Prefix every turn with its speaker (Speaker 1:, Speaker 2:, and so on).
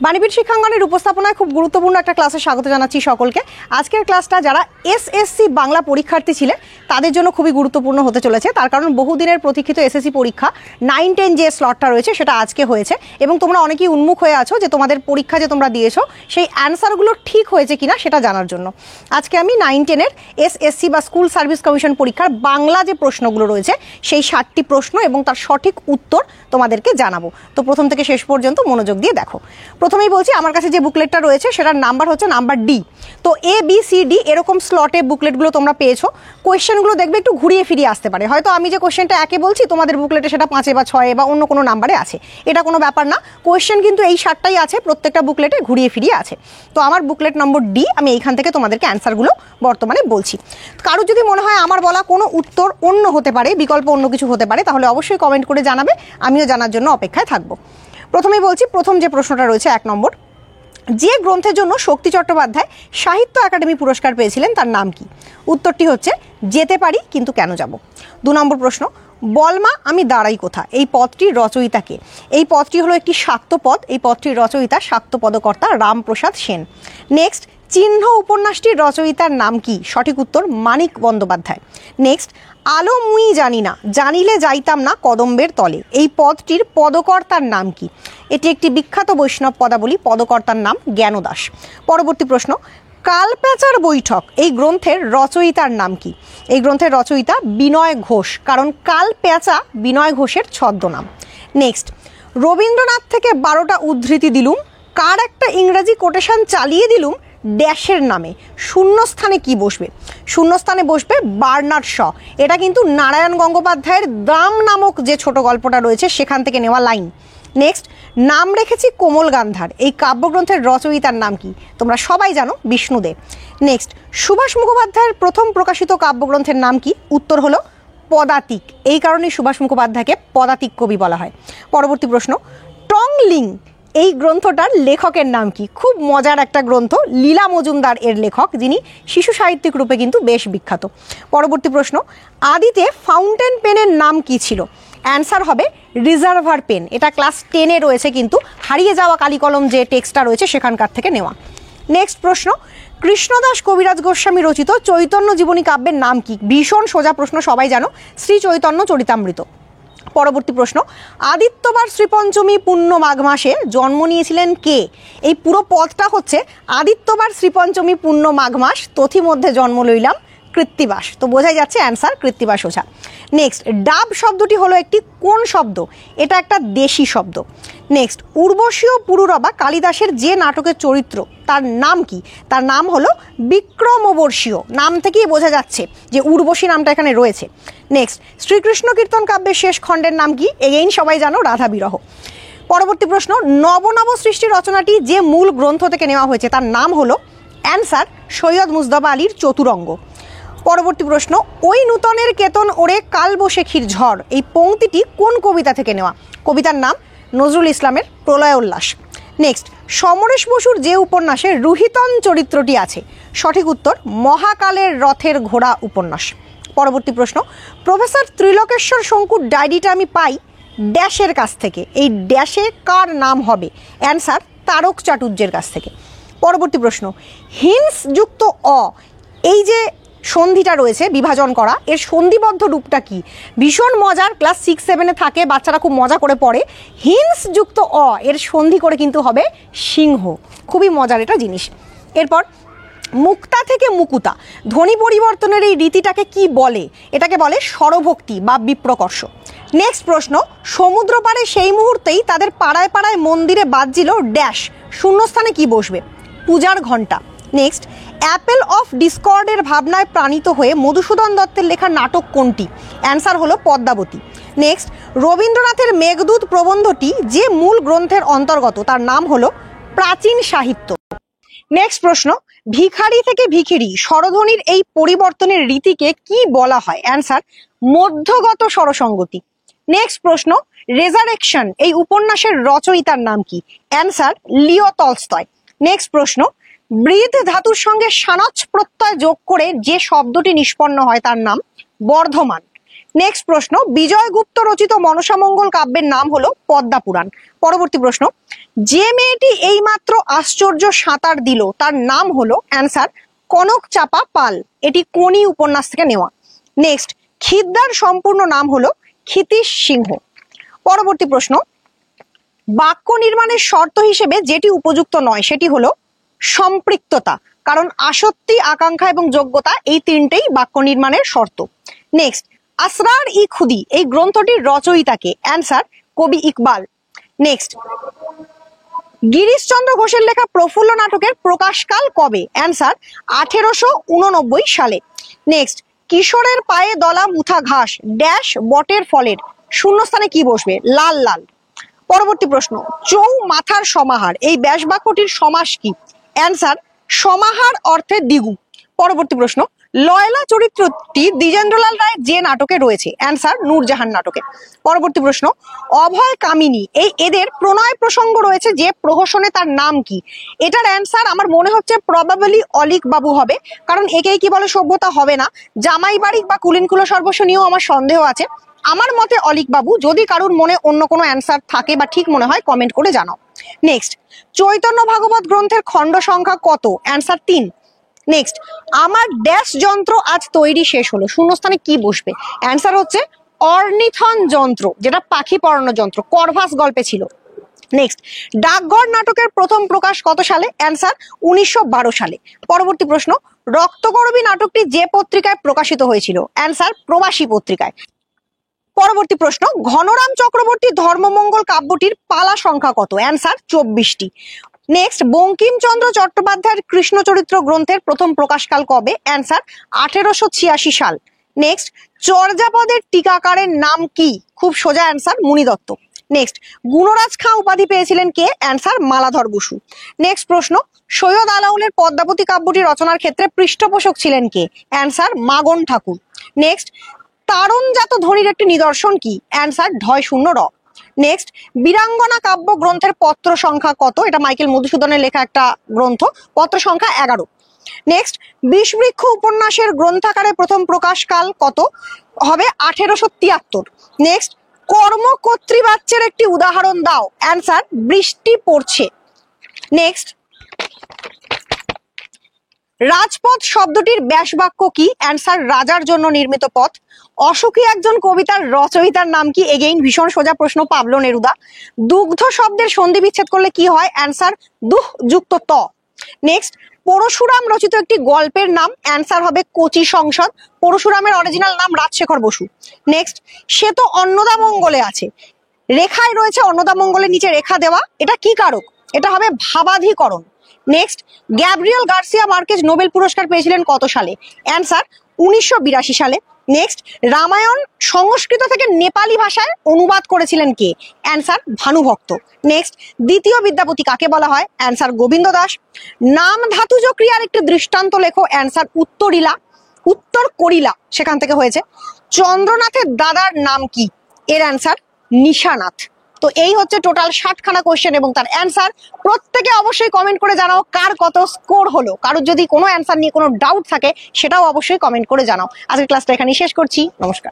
Speaker 1: বাণীপীঠ শিক্ষাঙ্গনের উপস্থাপনায় খুব গুরুত্বপূর্ণ একটা ক্লাসে স্বাগত জানাচ্ছি সকলকে। আজকের ক্লাসটা যারা এসএসসি বাংলা পরীক্ষার্থী ছিলেন তাদের জন্য খুবই গুরুত্বপূর্ণ হতে চলেছে, তার কারণ বহুদিনের প্রতীক্ষিত এসএসসি পরীক্ষা 9-10 যে স্লটটা রয়েছে সেটা আজকে হয়েছে এবং তোমরা অনেকেই উন্মুখ হয়ে আছো যে তোমাদের পরীক্ষা যে তোমরা দিয়েছো সেই অ্যান্সারগুলো ঠিক হয়েছে কিনা সেটা জানার জন্য। আজকে আমি 9-10-এর এসএসসি বা স্কুল সার্ভিস কমিশন পরীক্ষার বাংলা যে প্রশ্নগুলো রয়েছে সেই 60টি প্রশ্ন এবং তার সঠিক উত্তর তোমাদেরকে জানাবো। তো প্রথম থেকে শেষ পর্যন্ত মনোযোগ দিয়ে দেখো। প্রথমেই বলছি, আমার কাছে যে বুকলেটটা রয়েছে সেটার নাম্বার হচ্ছে নাম্বার ডি। তো ABCD এরকম স্লটে বুকলেটগুলো তোমরা পেয়েছো। কোয়েশ্চেনগুলো দেখবে একটু ঘুরিয়ে ফিরিয়ে আসতে পারে, হয়তো আমি যে কোয়েশ্চেনটা একে বলছি তোমাদের বুকলেটে সেটা 5 বা 6 বা অন্য কোনো নাম্বারে আছে, এটা কোনো ব্যাপার না। কোয়েশ্চেন কিন্তু এই 60টাই আছে, প্রত্যেকটা বুকলেটে ঘুরিয়ে ফিরিয়ে আছে। তো আমার বুকলেট নম্বর ডি, আমি এইখান থেকে তোমাদেরকে অ্যান্সারগুলো বর্তমানে বলছি। কারোর যদি মনে হয় আমার বলা কোনো উত্তর অন্য হতে পারে, বিকল্প অন্য কিছু হতে পারে, তাহলে অবশ্যই কমেন্ট করে জানাবে, আমিও জানার জন্য অপেক্ষায় থাকবো। প্রথমেই বলছি, প্রথম যে প্রশ্নটা রয়েছে 1 নম্বর, যে গ্রন্থের জন্য শক্তি চট্টোপাধ্যায় সাহিত্য একাডেমি পুরস্কার পেয়েছিলেন তার নাম কি? উত্তরটি হচ্ছে যেতে পারি কিন্তু কেন যাব। 2 নম্বর প্রশ্ন, বলমা আমি দাঁড়াই কোথা এই পদটির রচয়িতা কে? এই পদটি হলো একটি শাক্ত পদ, এই পদটির রচয়িতা শাক্ত পদকর্তা রামপ্রসাদ সেন। নেক্সট, চিহ্ন উপন্যাসটির রচয়িতার নাম কি? সঠিক উত্তর মানিক বন্দ্যোপাধ্যায়। নেক্সট, আলো মুই জানি না জানিলে যাইতাম না কদম্বের তলে এই পদটির পদকর্তার নাম কি? এটি একটি বিখ্যাত বৈষ্ণব পদাবলী, পদকর্তার নাম জ্ঞানদাস। পরবর্তী প্রশ্ন, কালপ্যাচার বৈঠক এই গ্রন্থের রচয়িতার নাম কি? এই গ্রন্থের রচয়িতা বিনয় ঘোষ, কারণ কালপ্যাচা বিনয় ঘোষের ছদ্মনাম। নেক্সট, রবীন্দ্রনাথ থেকে 12টা উদ্ধৃতি দিলুম, কার একটা ইংরেজি কোটেশন চালিয়ে দিলুম ড্যাশের নামে, শূন্যস্থানে কি বসবে? শূন্যস্থানে বসবে বার্নার্ড শ। এটা কিন্তু নারায়ণ গঙ্গোপাধ্যায়ের দাম নামক যে ছোট গল্পটা রয়েছে সেখান থেকে নেওয়া লাইন। নেক্সট, নাম রেখেছি কোমল গান্ধার এই কাব্যগ্রন্থের রচয়িতার নাম কি? তোমরা সবাই জানো বিষ্ণুদেব। নেক্সট, সুভাষ মুখোপাধ্যায়ের প্রথম প্রকাশিত কাব্যগ্রন্থের নাম কি? উত্তর হলো পদাতিক, এই কারণেই সুভাষ মুখোপাধ্যায়কে পদাতিক কবি বলা হয়। পরবর্তী প্রশ্ন, টংলিং এই গ্রন্থটার লেখকের নাম কি? খুব মজার একটা গ্রন্থ, লীলা মজুমদার এর লেখক, যিনি শিশু সাহিত্যিক রূপে কিন্তু বেশ বিখ্যাত। পরবর্তী প্রশ্ন, আদিতে ফাউন্টেন পেনের নাম কি ছিল? অ্যান্সার হবে রিজার্ভার পেন। এটা ক্লাস 10-এ রয়েছে, কিন্তু হারিয়ে যাওয়া কালিকলম যে টেক্সটটা রয়েছে সেখানকার থেকে নেওয়া। নেক্সট প্রশ্ন, কৃষ্ণদাস কবিরাজ গোস্বামী রচিত চৈতন্য জীবনী কাব্যের নাম কি? ভীষণ সোজা প্রশ্ন, সবাই জানো, শ্রী চৈতন্য চরিতামৃত। পরবর্তী প্রশ্ন, আদিত্যবার শ্রীপঞ্চমী পূর্ণ মাঘ মাসে জন্ম নিয়েছিলেন কে? এই পুরো পদটা হচ্ছে আদিত্যবার শ্রীপঞ্চমী পূর্ণ মাঘ মাস তথি মধ্যে জন্ম লইলাম কৃত্তিবাস। তো বোঝাই যাচ্ছে অ্যান্সার কৃত্তিবাস ওঝা। নেক্সট, ডাব শব্দটি হলো একটি কোন শব্দ? এটা একটা দেশি শব্দ। নেক্সট, উর্বশীয় পুরুরবা কালিদাসের যে নাটকের চরিত্র তার নাম কি? তার নাম হলো বিক্রমবর্ষীয়। নাম থেকেই বোঝা যাচ্ছে যে উর্বশী নামটা এখানে রয়েছে। নেক্সট, শ্রীকৃষ্ণ কীর্তন কাব্যের শেষ খণ্ডের নাম কি? এগেইন সবাই জানো, রাধা বিরহ। পরবর্তী প্রশ্ন, নবনব সৃষ্টি রচনাটি যে মূল গ্রন্থ থেকে নেওয়া হয়েছে তার নাম হলো অ্যান্সার সৈয়দ মুজতবা আলীর চতুরঙ্গ। পরবর্তী প্রশ্ন, ওই নূতনের কেতন ওরে কালবৈশাখীর ঝড় এই পংক্তিটি কোন কবিতা থেকে নেওয়া? কবিতার নাম নজরুল ইসলামের প্রলয় উল্লাস। নেক্সট, সমরেশ বসুর যে উপন্যাসে রুহিতন চরিত্রটি আছে? সঠিক উত্তর মহাকালের রথের ঘোড়া উপন্যাস। পরবর্তী প্রশ্ন, প্রফেসর ত্রিলোকেশ্বর শঙ্কুর ডায়েরিটা আমি পাই ড্যাশের কাছ থেকে, এই ড্যাশে কার নাম হবে? অ্যান্সার তারক চাটুর্যের কাছ থেকে। পরবর্তী প্রশ্ন, হিন্স যুক্ত অ এই যে সন্ধিটা রয়েছে বিভাজন করা, এর সন্ধিবদ্ধ রূপটা কি? ভীষণ মজার, ক্লাস 6-7-এ থাকে, বাচ্চারা খুব মজা করে পড়ে। হিন্স যুক্ত অ এর সন্ধি করে কিন্তু হবে সিংহ, খুবই মজার এটা জিনিস। এরপর, মুক্তা থেকে মুকুতা ধ্বনি পরিবর্তনের এই রীতিটাকে কি বলে? এটাকে বলে স্বরভক্তি বা বিপ্রকর্ষ। নেক্সট প্রশ্ন, সমুদ্র পাড়ে সেই মুহূর্তেই তাদের পাড়ায় পাড়ায় মন্দিরে বাজছিল ড্যাশ, শূন্যস্থানে কি বসবে? পূজার ঘণ্টা। নেক্সট, অ্যাপেল অফ ডিসকর্ডের ভাবনায় প্রাণিত হয়ে মধুসূদন দত্তের লেখা নাটক কোনটি? অ্যান্সার হলো পদ্মাবতী। নেক্সট, রবীন্দ্রনাথের মেঘদূত প্রবন্ধটি যে মূল গ্রন্থের অন্তর্গত তার নাম হলো প্রাচীন সাহিত্য। নেক্সট প্রশ্ন, ভিখারি থেকে ভিখিরি স্বরধ্বনির এই পরিবর্তনের রীতিকে কি বলা হয়? অ্যান্সার মধ্যগত স্বরসঙ্গতি। নেক্সট প্রশ্ন, রেজারেকশন এই উপন্যাসের রচয়িতার নাম কি? Answer Leo Tolstoy. নেক্সট প্রশ্ন, ব্রিদ ধাতুর সঙ্গে সানচ প্রত্যয় যোগ করে যে শব্দটি নিষ্পন্ন হয় তার নাম বর্ধমান। নেক্সট প্রশ্ন, বিজয়গুপ্ত রচিত মনসামঙ্গল কাব্যের নাম হলো পদ্মা পুরাণ। পরবর্তী প্রশ্ন, যে মেয়েটি এইমাত্র আশ্চর্য সাঁতার দিল তার নাম হলো অ্যান্সার কনক চাপা পাল। এটি কোনি উপন্যাস থেকে নেওয়া। নেক্সট, খিদ্দার সম্পূর্ণ নাম হলো ক্ষিতীশ সিংহ। পরবর্তী প্রশ্ন, বাক্য নির্মাণের শর্ত হিসেবে যেটি উপযুক্ত নয় সেটি হলো সম্পৃক্ততা, কারণ আসক্তি, আকাঙ্ক্ষা এবং যোগ্যতা এই তিনটেই বাক্য নির্মাণের শর্ত। নেক্সট, আসরার ই খুদি এই গ্রন্থটির রচয়িতাকে? অ্যান্সার কবি ইকবাল। নেক্সট, গিরিশচন্দ্র ঘোষের লেখা প্রফুল্ল নাটকের প্রকাশকাল কবে? অ্যান্সার 1889 সালে। নেক্সট, কিশোরের পায়ে দলা মুথা ঘাস ড্যাশ বটের ফলের, শূন্যস্থানে কি বসবে? লাল লাল। পরবর্তী প্রশ্ন, চৌ মাথার সমাহার এই ব্যাস বাক্যটির সমাস কি? অ্যান্সার সমাহার অর্থে দ্বিগু। পরবর্তী প্রশ্ন, লয়লা চরিত্রটি দ্বিজেন্দ্রলাল রায়ের যে নাটকে রয়েছে? অ্যান্সার নূরজাহান নাটকে। পরবর্তী প্রশ্ন, অভয় কামিনী এই এদের প্রণয় প্রসঙ্গ রয়েছে যে প্রহসনে, তার নাম কি? এটার অ্যান্সার আমার মনে হচ্ছে প্রবাবলি অলিক বাবু হবে, কারণ একেই কি বলে সভ্যতা হবে না, জামাই বাড়ি বা কুলিনকুল সর্বস্ব নিয়েও আমার সন্দেহ আছে। আমার মতে অলিক বাবু। যদি কারুর মনে অন্য কোনো অ্যান্সার থাকে বা ঠিক মনে হয় কমেন্ট করে জানাও। নেক্সট, চৈতন্য ভাগবত গ্রন্থের খণ্ড সংখ্যা কত? অ্যান্সার 3। নেক্সট, আমার ড্যাশ যন্ত্র আজ তৈরি শেষ হলো, শূন্যস্থানে কি বসবে? অ্যান্সার হচ্ছে অর্নিথন যন্ত্র, যেটা পাখি পড়ানো যন্ত্র, করভাস গল্পে ছিল। নেক্সট, ডাকঘর নাটকের প্রথম প্রকাশ কত সালে? অ্যান্সার 1912 সালে। পরবর্তী প্রশ্ন, রক্তকরবী নাটকটি যে পত্রিকায় প্রকাশিত হয়েছিল? অ্যান্সার প্রবাসী পত্রিকায়। পরবর্তী প্রশ্ন, ঘনরাম চক্রবর্তী ধর্মমঙ্গল কাব্যটির পালা সংখ্যা কত? অ্যান্সার 24টি। নেক্সট, বঙ্কিমচন্দ্র চট্টোপাধ্যায়ের কৃষ্ণ চরিত্র গ্রন্থের প্রথম প্রকাশকাল কবে? অ্যান্সার 1886 সাল। নেক্সট, চর্যাপদের টিকাকারের নাম কি? খুব সোজা অ্যান্সার মুনি দত্ত। নেক্সট, গুণরাজ খাঁ উপাধি পেয়েছিলেন কে? অ্যান্সার মালাধর বসু। নেক্সট প্রশ্ন, সৈয়দ আলাওলের পদ্মাবতী কাব্যটি রচনার ক্ষেত্রে পৃষ্ঠপোষক ছিলেন কে? অ্যান্সার মাগন ঠাকুর। নেক্সট, তারণজাত ধ্বনির একটি নিদর্শন কি? অ্যান্সার ঢয় শূন্য র। নেক্সট, বীরাঙ্গনা কাব্য গ্রন্থের পত্র সংখ্যা কত? এটা মাইকেল মধুসূদনের লেখা একটা গ্রন্থ, পত্র সংখ্যা 11। নেক্সট, বিষবৃক্ষ উপন্যাসের গ্রন্থাকারে প্রথম প্রকাশকাল কত হবে? 1873। নেক্সট, কর্মকর্তৃবাচ্যের একটি উদাহরণ দাও। অ্যান্সার বৃষ্টি পড়ছে। নেক্সট, রাজপথ শব্দটির ব্যাস বাক্য কি? অ্যান্সার রাজার জন্য নির্মিত পথ। অসুখী একজন কবিতার রচয়িতার নাম কি? এগেইন ভীষণ সোজা প্রশ্ন, পাবলো নেরুদা। দুগ্ধ শব্দের সন্ধি বিচ্ছেদ করলে কি হয়? অ্যান্সার দুহ যুক্ত ত। নেক্সট, পরশুরাম রচিত একটি গল্পের নাম? অ্যান্সার হবে কচি সংসদ। পরশুরামের অরিজিনাল নাম রাজশেখর বসু। নেক্সট, সে তো অন্নদা মঙ্গলে আছে, রেখায় রয়েছে অন্নদা মঙ্গলের নিচে রেখা দেওয়া, এটা কি কারক? এটা হবে ভাবাধিকরণ। Next, Gabriel Garcia Marquez Nobel পুরস্কার পেয়েছিলেন কত সালে? অ্যান্সার 1982 সালে। নেক্সট, রামায়ণ সংস্কৃত থেকে নেপালি ভাষায় অনুবাদ করেছিলেন কে? অ্যান্সার ভানুভক্ত। নেক্সট, দ্বিতীয় বিদ্যাপতি কাকে বলা হয়? অ্যান্সার গোবিন্দ দাস। নাম ধাতুজ ক্রিয়ার একটি দৃষ্টান্ত লেখো। অ্যান্সার উত্তরিলা, উত্তর করিলা সেখান থেকে হয়েছে। চন্দ্রনাথের দাদার নাম কি? এর অ্যান্সার নিশানাথ। তো এই হচ্ছে টোটাল 60খানা কোশ্চেন এবং তার অ্যান্সার। প্রত্যেকে অবশ্যই কমেন্ট করে জানাও কার কত স্কোর হলো। কারোর যদি কোনো অ্যান্সার নিয়ে কোনো ডাউট থাকে সেটাও অবশ্যই কমেন্ট করে জানাও। আজকের ক্লাসটা এখানেই শেষ করছি। নমস্কার।